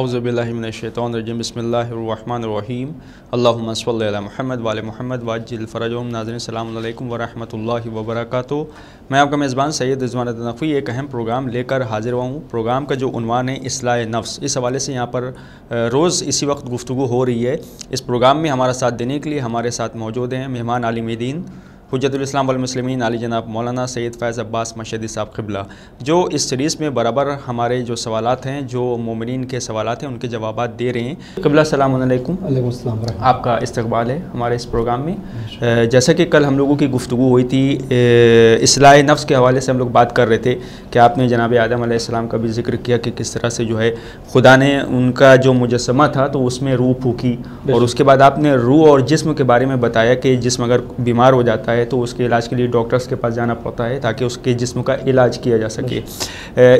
औज़ुबिल्लाहि मिनश्शैतानिर्रजीम बिस्मिल्लाहिर्रहमानिर्रहीम अल्लाहुम्मा सल्लि अला मुहम्मद व आले मुहम्मद वअज्जिल फ़रजहुम। नाज़रीन अस्सलामु अलैकुम व रहमतुल्लाहि व बरकातुहू। मैं आपका मेज़बान सैयद रिज़वान नक़वी एक अहम प्रोग्राम लेकर हाज़िर हुआ हूँ। प्रोग्राम का जो उन्वान है इस्लाह नफ्स, इस हवाले से यहाँ पर रोज़ इसी वक्त गुफ्तगू हो रही है। इस प्रोग्राम में हमारा साथ देने के लिए हमारे साथ मौजूद हैं मेहमान आलिम दीन हुज्जतुल इस्लाम वल मुस्लिमीन आली जनाब मौलाना सैयद फ़ैज़ अब्बास मशहदी साहब क़िबला, जो इस सीरीज़ में बराबर हमारे जो सवालात हैं, जो मोमिनीन के सवालात हैं, उनके जवाबात दे रहे हैं। क़िबला अस्सलामु अलैकुम। आपका इस्तक़बाल है हमारे इस प्रोग्राम में। जैसा कि कल हम लोगों की गुफ्तगू हुई थी इस्लाह नफ्स के हवाले से, हम लोग बात कर रहे थे कि आपने जनाब आदम अलैहिस्सलाम का भी ज़िक्र किया कि किस तरह से जो है खुदा ने उनका जो मुजस्समा था तो उसमें रूह फूकी, और उसके बाद आपने रूह और जिस्म के बारे में बताया कि जिस्म अगर बीमार हो जाता है तो उसके इलाज के लिए डॉक्टर्स के पास जाना पड़ता है ताकि उसके जिस्म का इलाज किया जा सके।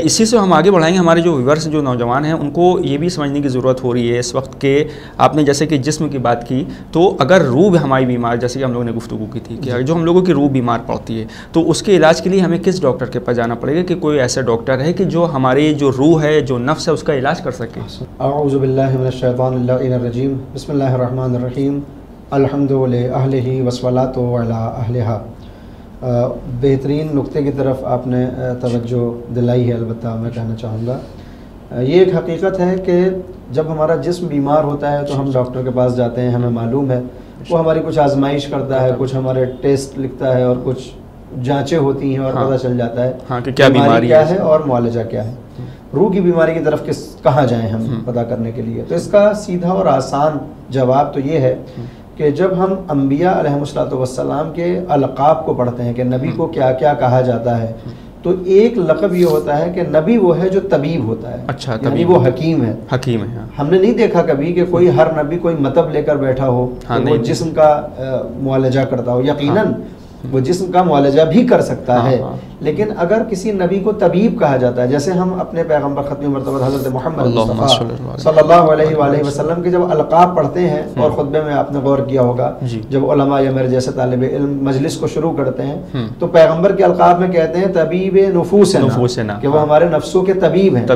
इसी से हम आगे बढ़ाएंगे। हमारे जो व्यूअर्स जो नौजवान हैं उनको ये भी समझने की ज़रूरत हो रही है इस वक्त के, आपने जैसे कि जिस्म की बात की, तो अगर रूह हमारी बीमार, जैसे कि हम लोगों ने गुफ्तगू की थी कि जो हम लोगों की रूह बीमार पड़ती है तो उसके इलाज के लिए हमें किस डॉक्टर के पास जाना पड़ेगा, कि कोई ऐसा डॉक्टर है कि जो हमारी जो रूह है, जो नफ्स है, उसका इलाज कर सके। अऊज़ु बिल्लाहि मिनश शैतानिर रजीम बिस्मिल्लाहिर रहमानिर रहीम अल्हम्दु लिल्लाहि अहलिही वस्सलातु अला अहलिहा। बेहतरीन नुक्ते की तरफ आपने तवज्जो दिलाई है। अलबत्ता मैं कहना चाहूँगा ये एक हकीकत है कि जब हमारा जिस्म बीमार होता है तो हम डॉक्टर के पास जाते हैं। हमें मालूम है वो हमारी कुछ आजमाइश करता है, कुछ हमारे टेस्ट लिखता है और कुछ जांचें होती हैं और पता चल जाता है कि क्या बीमारी क्या है और मुआलजा क्या है। रूह की बीमारी की तरफ कहाँ जाएँ हम पता करने के लिए, तो इसका सीधा और आसान जवाब तो ये है कि जब हम अम्बिया अलैहिमुस्सलातु वस्सलाम के अलक़ाब को पढ़ते हैं कि नबी को क्या क्या कहा जाता है, तो एक लक़ब ये होता है कि नबी वो है जो तबीब होता है। अच्छा, यानी वो हकीम है। हकीम है। हमने नहीं देखा कभी कि कोई हर नबी कोई मतब लेकर बैठा हो, तो वो जिस्म का मुआलजा करता हो। यकीनन वो जिस्म का मुआलजा भी कर सकता है, लेकिन अगर किसी नबी को तबीब कहा जाता है, जैसे हम अपने पैगम्बर ख़त्मी मर्तबा हज़रत मोहम्मद मुस्तफ़ा सल्लल्लाहु अलैहि वसल्लम के जब अलक़ाब पढ़ते हैं और ख़ुतबे में आपने गौर किया होगा, जब उलमा या मेरे जैसे तालिब इल्म मजलिस को शुरू करते हैं तो पैगम्बर के अलक़ाब में कहते हैं तबीब नुफूसना, कि वो हमारे नफ्सों के तबीब हैं।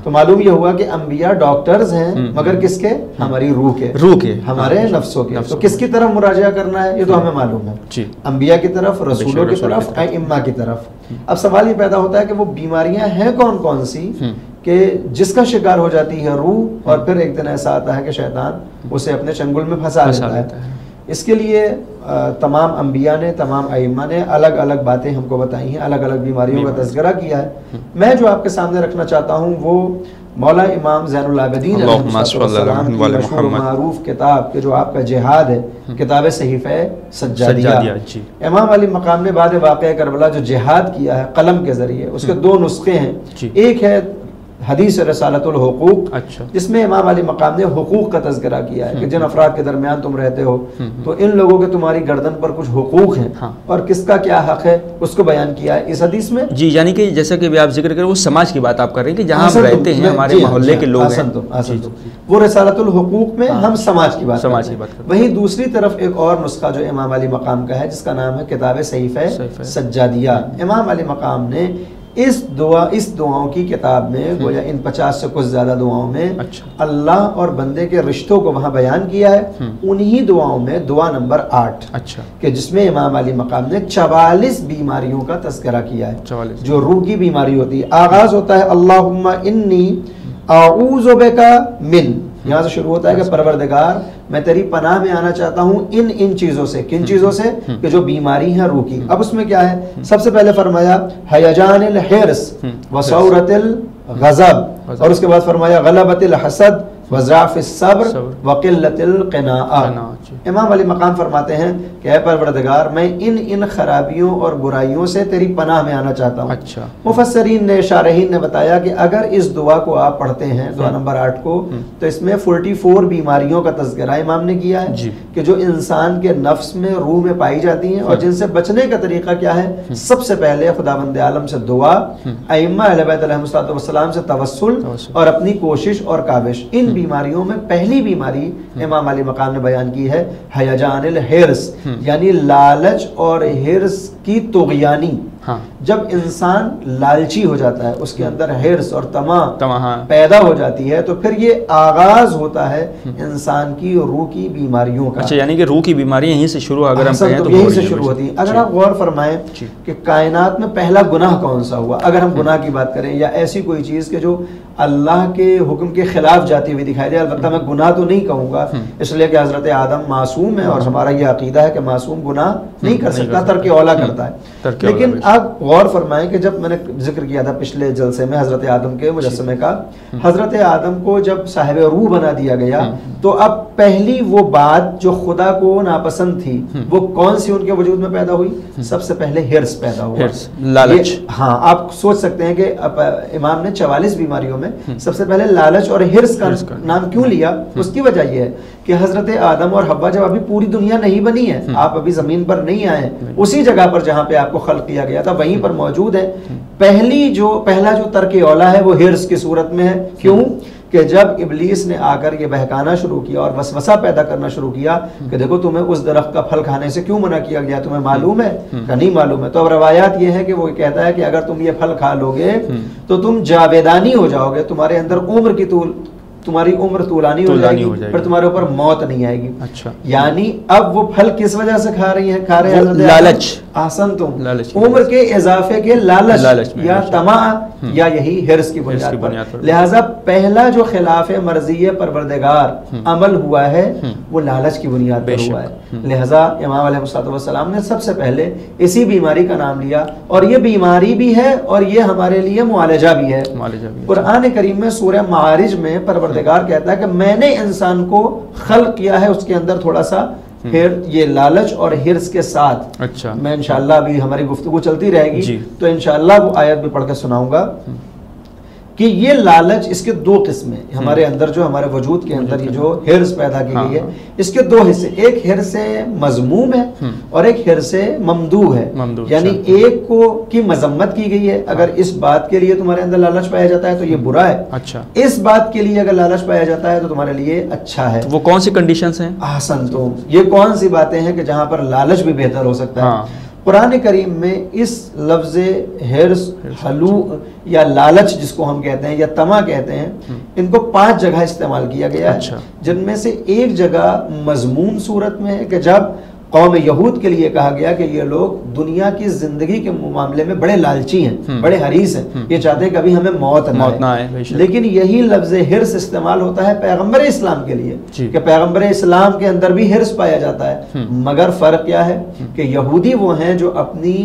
तो मालूम ये हुआ कि अम्बिया डॉक्टर्स हैं, मगर किसके? हमारी रूह के, हमारे नफ्सों के। तो किसकी तरफ मुराजा करना है ये तो हमें मालूम है, अम्बिया की तरफ, रसूलों की तरफ, इम्मा की तरफ। अब सवाल ये पैदा होता है कि वो बीमारियां हैं कौन कौन सी कि जिसका शिकार हो जाती है रूह, और फिर एक दिन ऐसा आता है कि शैतान उसे अपने चंगुल में फंसा लेता है। इसके लिए तमाम अम्बिया ने, तमाम इम्मा ने अलग अलग बातें हमको बताई हैं, अलग अलग बीमारियों का तज़किरा किया है। मैं जो आपके सामने रखना चाहता हूँ वो मौला इमाम ज़ैनुल आबिदीन मारूफ किताब के जो आपका जिहाद है, किताब सहीफ़े सज्जादिया। इमाम अली मकाम ने बाद वाक़या करबला जो जिहाद किया है कलम के ज़रिए, उसके दो नुस्खे हैं। एक है हदीस रसालतुल हुकूक, जिसमें इमाम अली मकाम ने हुकूक का तज़किरा किया है कि जिन अफराद के दरमियान तुम रहते हो तो इन लोगों के तुम्हारी गर्दन पर कुछ हुकूक हैं और किसका क्या हक है उसको बयान किया है इस हदीस में। जी, यानी कि जैसा कि आप जिक्र करें वो समाज की बात आप कर रहे हैं कि जहाँ हम रहते हैं, हमारे मोहल्ले के लोग हैं, वो रसालतुल हुकूक में हम समाज की बात वहीं दूसरी तरफ एक और नुस्खा जो इमाम अली मकाम का है जिसका नाम है किताब सहीफ़े सज्जादिया। इमाम अली मकाम ने इस दुआओं की किताब में गोया इन 50 से कुछ ज़्यादा दुआओं में अल्लाह और बंदे के रिश्तों को वहाँ बयान किया है। उन्हीं दुआओं में दुआ नंबर 8 कि जिसमें इमाम अली मकाम ने 44 बीमारियों का तज़किरा किया है जो रूह की बीमारी होती है। आगाज़ होता है अल्लाहुम्मा इन्नी आऊज़ु बिका मिन, यहाँ से शुरू होता है कि परवरदिगार मैं तेरी पनाह में आना चाहता हूँ इन चीज़ों से। किन चीज़ों से? कि जो बीमारी है रूह की। अब उसमें क्या है? सबसे पहले फरमाया हयजानिल हिर्स व सौरतिल गज़ब, और उसके बाद फरमाया गलबतिल हसद वज़ाफ़िस सब्र व क़िल्लतिल क़नाअ। इमाम अली मकाम फरमाते हैं कि ऐ परवरदिगार, मैं इन खराबियों और बुराइयों से तेरी पनाह में आना चाहता हूँ। अच्छा। मुफस्सरीन ने, शारहीन ने बताया कि अगर इस दुआ को आप पढ़ते हैं, दुआ नंबर 8 को, तो इसमें 44 बीमारियों का तज़किरा इमाम ने किया है कि जो इंसान के नफ्स में, रूह में पाई जाती हैं और जिनसे बचने का तरीका क्या है। सबसे पहले खुदावंद आलम से दुआ, अइम्मा अहले बैत अलैहिस्सलाम से तवस्सुल और अपनी कोशिश और काविश। इन बीमारियों में पहली बीमारी इमाम अली मकाम ने बयान की है हयजानिल हिर्स, यानी लालच और हिर्स की तुग़यानी। हाँ। जब इंसान लालची हो जाता है, उसके अंदर हिर्स और तमा हाँ। पैदा हो जाती है, तो फिर ये आगाज होता है इंसान की रूह की बीमारियों का। अच्छा, यानी कि रूह की बीमारी यहीं से शुरू, अगर हम कहें तो यहीं से शुरू होती है। अगर आप गौर फरमाएं कि कायनात में पहला गुनाह कौन सा हुआ, अगर हम गुनाह की बात करें या ऐसी कोई चीज के जो अल्लाह के हुक्म के खिलाफ जाती हुई दिखाई दे, अलबत्ता मैं गुनाह तो नहीं कहूँगा, इसलिए कि हजरत आदम मासूम है और हमारा ये अकीदा है कि मासूम गुनाह नहीं कर सकता, तर्क औला करता है। लेकिन आप गौर फरमाएं कि जब मैंने जिक्र किया था पिछले जलसे में हजरत आदम के मुजस्समे का, हजरत आदम को जब साहिब रूह बना दिया गया, तो अब पहली वो बात जो खुदा को नापसंद थी वो कौन सी उनके वजूद में पैदा हुई? सबसे पहले हिर्स पैदा हुआ, लालच। हाँ, आप सोच सकते हैं कि इमाम ने 44 बीमारियों में सबसे पहले लालच और हिर्स का नाम क्यों लिया? उसकी वजह यह है कि हजरत आदम और हव्वा जब अभी पूरी दुनिया नहीं बनी है, आप अभी जमीन पर नहीं आए, उसी जगह पर जहां पे आपको खल्क किया गया था वहीं पर मौजूद है। पहला जो तर्क औला है वो हिर्स की सूरत में है। क्यों? कि जब इब्लीस ने आकर ये बहकाना शुरू किया और वसवसा पैदा करना शुरू किया कि देखो तुम्हें उस दरख्त का फल खाने से क्यों मना किया गया, तुम्हें मालूम है? का नहीं मालूम है। तो अब रवायात ये है कि वो कहता है कि अगर तुम ये फल खा लोगे तो तुम जावेदानी हो जाओगे, तुम्हारी उम्र तूलानी हो जाएगी, पर तुम्हारे ऊपर मौत नहीं आएगी। अच्छा। यानी अब वो फल किस वजह से खा रहे हैं? लालच। आसन तुम उम्र के इजाफे के लालच या तमा या यही हिर्स की बुनियाद पर। लिहाजा पहला जो खिलाफ मर्जी परवरदिगार अमल हुआ है वो लालच की बुनियाद पर हुआ है। लिहाजा इमाम अलैहिस्सलाम ने सबसे पहले इसी बीमारी का नाम लिया, और ये बीमारी भी है और ये हमारे लिए मुआलजा भी है। कुरान करीम में सूरह मारिज में परवरदिगार कहता है कि मैंने इंसान को खल्क किया है, उसके अंदर थोड़ा सा फिर ये लालच और हिर्स के साथ। अच्छा। मैं इंशाअल्लाह, अभी हमारी गुफ्तगू चलती रहेगी तो इंशाअल्लाह वो आयत भी पढ़ के सुनाऊंगा कि ये लालच, इसके दो किस्में हमारे अंदर, जो हमारे वजूद के अंदर ये जो हिर्स पैदा की गई है, इसके दो हिस्से, एक हिर्स मज़मूम है और एक हिर्स ममदूह है। यानी एक को की मजम्मत की गई है, अगर इस बात के लिए तुम्हारे अंदर लालच पाया जाता है तो ये बुरा है। अच्छा। इस बात के लिए अगर लालच पाया जाता है तो तुम्हारे लिए अच्छा है। वो कौन सी कंडीशंस हैं? आसन तो ये कौन सी बातें हैं कि जहां पर लालच भी बेहतर हो सकता है। कुरान करीम में इस लफ्ज़ हिर्स, हलू या लालच जिसको हम कहते हैं या तमा कहते हैं, इनको 5 जगह इस्तेमाल किया गया है। अच्छा। जिनमें से एक जगह मज़मूम सूरत में है कि जब कौम यहूद के लिए कहा गया कि ये लोग दुनिया की जिंदगी के मामले में बड़े लालची हैं, बड़े हरीस हैं, ये चाहते हैं कभी हमें मौत ना आए। लेकिन यही लफ्ज़ हिर्स इस्तेमाल होता है पैगंबर इस्लाम के लिए कि पैगंबर इस्लाम के अंदर भी हिर्स पाया जाता है। मगर फ़र्क क्या है कि यहूदी वो हैं जो अपनी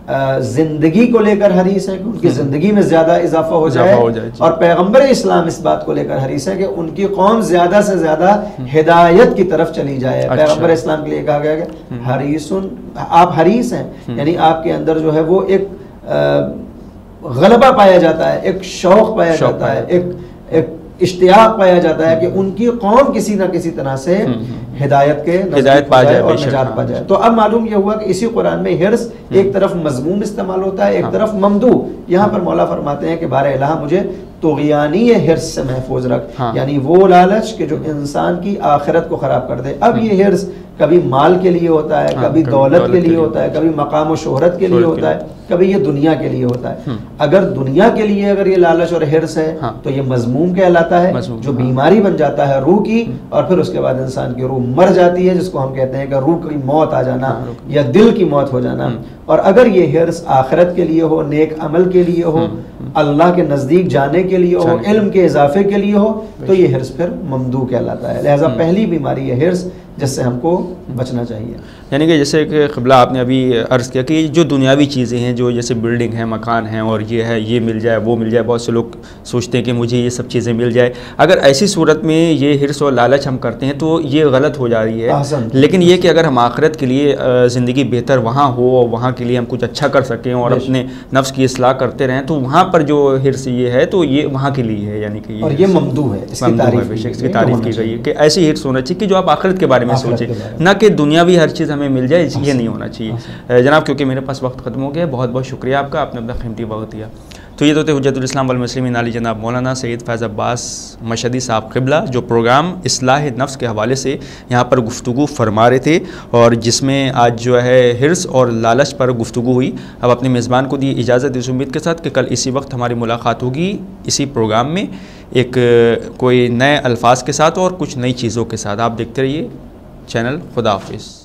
जिंदगी को लेकर हरीस है कि उनकी जिंदगी में ज्यादा इजाफा हो जाए, और पैगंबर इस्लाम इस बात को लेकर हरीस है कि उनकी कौम ज्यादा से ज्यादा हिदायत की तरफ चली जाए। अच्छा। पैगंबर इस्लाम के लिए कहा गया कि हरीसुन, आप हरीस हैं, यानी आपके अंदर जो है वो एक गलबा पाया जाता है, एक शौक पाया जाता है, एक इश्तियाक पाया जाता है कि उनकी कौम किसी न किसी तरह से हिदायत पा जाए और निजात पा जाए। तो अब मालूम यह हुआ कि इसी कुरान में हिर्स एक तरफ मजमूम इस्तेमाल होता है, एक तरफ ममदू। यहाँ पर मौला फरमाते हैं कि बारे इलाहा मुझे तुग़यानी हिर्स से महफूज रख, यानी वो लालच कि जो इंसान की आखिरत को खराब कर दे। अब ये हिर्स कभी माल के लिए होता है, कभी दौलत के लिए होता है, कभी मकाम और शोहरत के लिए होता है, कभी ये दुनिया के लिए होता है। अगर दुनिया के लिए अगर ये लालच और हिर्स है तो ये मजमूम कहलाता है, जो बीमारी बन जाता है रूह की, और फिर उसके बाद इंसान की रूह मर जाती है, जिसको हम कहते हैं कि रूह की मौत आ जाना या दिल की मौत हो जाना। और अगर ये हिर्स आखिरत के लिए हो, नेक अमल के लिए हो, अल्लाह के नज़दीक जाने के लिए हो, इल्म के इजाफे के लिए हो, तो ये हिर्स फिर ममदू कहलाता है। लिहाजा पहली बीमारी है हिर्स, जिससे हमको बचना चाहिए। यानी कि जैसे कि क़िबला आपने अभी अर्ज़ किया कि जो दुनियावी चीज़ें हैं, जो जैसे बिल्डिंग है, मकान है और ये है, ये मिल जाए, वो मिल जाए, बहुत से लोग सोचते हैं कि मुझे ये सब चीज़ें मिल जाए। अगर ऐसी सूरत में ये हिर्स और लालच हम करते हैं तो ये गलत हो जा रही है। लेकिन ये कि अगर हम आखिरत के लिए ज़िंदगी बेहतर वहाँ हो और वहाँ के लिए हम कुछ अच्छा कर सकें और अपने नफ्स की इस्लाह करते रहें, तो वहाँ पर जो हिर्स ये है तो ये वहाँ के लिए है, यानी कि ये ममदू है, इसकी तारीफ़ की गई है कि ऐसी हिर्स होना चाहिए कि जो आप आखिरत के बारे में सोचें, ना कि दुनियावी हर चीज़ हमें मिल जाए, ये नहीं होना चाहिए। जनाब, क्योंकि मेरे पास वक्त ख़त्म हो गया, बहुत बहुत शुक्रिया आपका, आपने अपना कीमती वक्त दिया। तो ये तो थे हुज्जतुल इस्लाम वल मुस्लिमीन अली जनाब मौलाना सैयद फैज़ अब्बास मशहदी साहब क़िबला, जो प्रोग्राम इस्लाह नफ्स के हवाले से यहाँ पर गुफ्तगू फरमा रहे थे और जिसमें आज जो है हिर्स और लालच पर गुफ्तगू हुई। अब अपने मेज़बान को दी इजाज़त इस उम्मीद के साथ कि कल इसी वक्त हमारी मुलाकात होगी इसी प्रोग्राम में एक कोई नए अल्फाज के साथ और कुछ नई चीज़ों के साथ। आप देखते रहिए चैनल। खुदा हाफिज़।